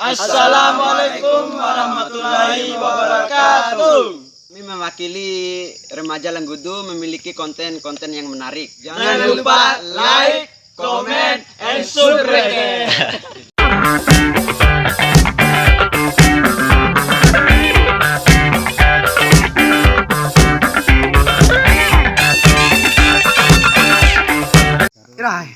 Assalamualaikum warahmatullahi wabarakatuh. Kami mewakili remaja Lenggudu memiliki konten-konten yang menarik. Jangan lupa like, comment, and subscribe. Irai,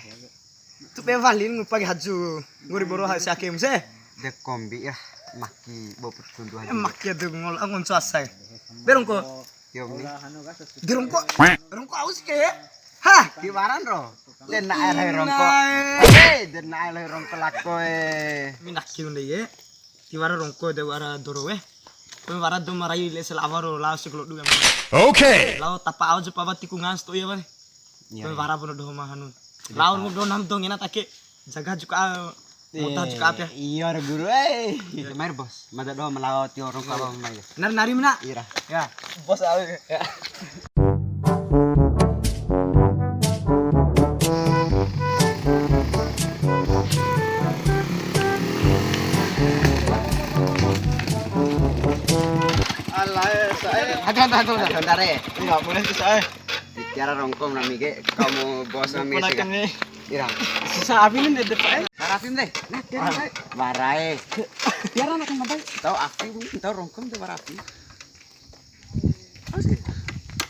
tu pevalin ngupagi haju, nguri boro hasi akim se. De kombi ya, maki boput tundu aja. Maki tu ngol angon suasai. Berongko, Yomi. dirongko, rongko aus ke? Hah, Kiwaran ro. Den na air rongko. Den na air rongko lako minak kiun ye. Kiwara rongko de wara doro we. Wara do marai le selavaro la seklo du. Okay. Lau tapa au jepa bati kungas to ye ba. Wara bono do mahanu. Lau ngdo nam dong ina take jaga juga Mota juga apa ya? Iya guru Mair bos, mada do melawat yo rongko apa mai. Nari mina. Ira. Ya, bos au. Ya. Aduh, saudara. Tidak boleh sih saya. Bicara rongkom nami ke, kamu bos nami sih kan? Ira. Susah abinin di depan. Harapin deh. Nah, tiara warai. Tiara nak mandai. Tahu api, tahu rongkom tuh warapi. Oke.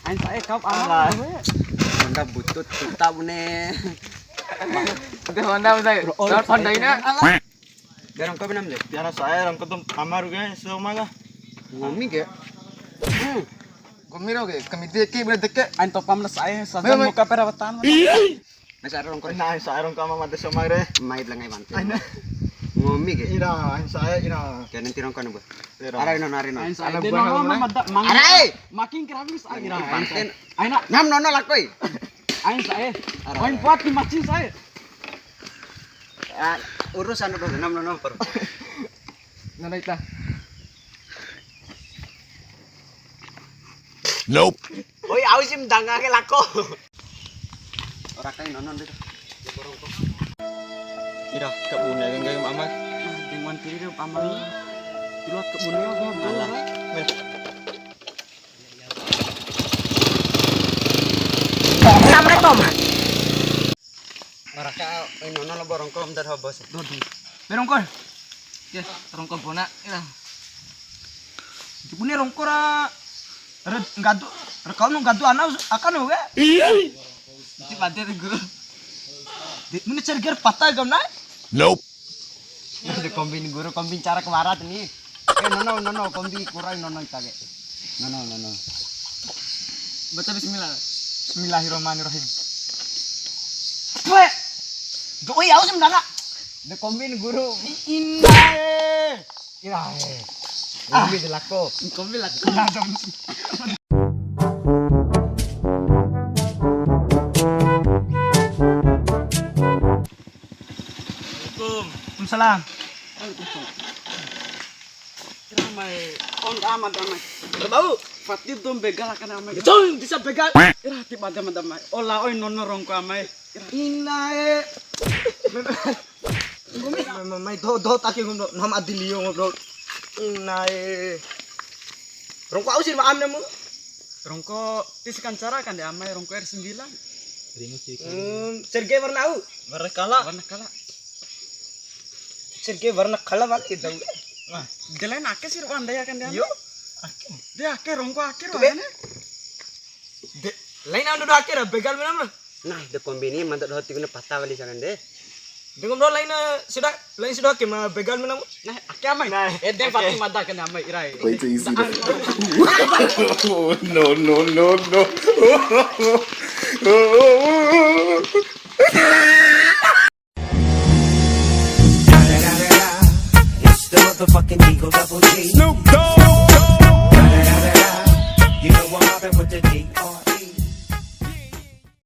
Ain saya kau ala. Honda butut kita bune. Udah Honda saya. Udah Honda ini. Dia rongkom nam deh. Tiara saya orang ketemu kamar guys, semua lah. Ngomong ke? Komiro ke, kami deki boleh deket. Ain topam lah saya Saja muka perawatan. Masa rongkom. Nah, saya orang kamar mati semua deh. Mai belangai mante. Ngomong ke? Ira, saya ira. Jangan nanti rongkom bu. Ira. Arai nonarino. Saya buang. Arai. Makin kerabis Ira. ira. Panten. Aina, Nyam nono lakoi. ain saya. Ain buat di macin saya. Urusan udah enam nono per. Nanti kita. Nope. Oi, au sim dangake lako. Ora kae nonon deh. Ira, kebunnya yang gaya mama. Dengan kiri dia paman. Di luar kebunnya gua malah. Assalamualaikum. Ora kae nonon lo borongkom dar bos. Berongko. Ya, rongko bona. Ira. Dipune rongko ra ngadu rekau nu ngadu ana akan we di pante guru di mana cerger patah gam na Nope. Ada kombin guru kombin cara kemarat nih. Nono kombi kurang nono kage. Nono. baca bismillah. Bismillahirrahmanirrahim. Gue doi au semdana De kombin guru. indah Ira. Kombi delako. kombil lah kadang Waalaikumsalam. Ramai. On amat ramai. Berbau. Fatih tuh begal akan ramai. Itu bisa pegang. Ira tiba damai. Olah oi nono rongko amai. Inae. Mai do taki ngono nama adilio ngono. Inae. Rongko au sih maam nemu. Rongko tisikan cara kan dia amai rongko R9. Serge warna au. Warna kala. Serge warna kala wal itu. Wah, jalan akeh sih Wanda ya kan dia. Yo. Dia akeh rongko akeh Tuh, rohane. Lain anu do akhir begal menam. Nah, de kombini mantat hoti guna patah wali sangan deh. Dengan do lain sudah ke begal menam. Nah, akeh amai. Ede Fatih mata kan amai irai. Wait till you see the. Oh, no. It's the motherfucking Eagle Double G. Snoop Dogg. You know I'm mobbing with the D.R.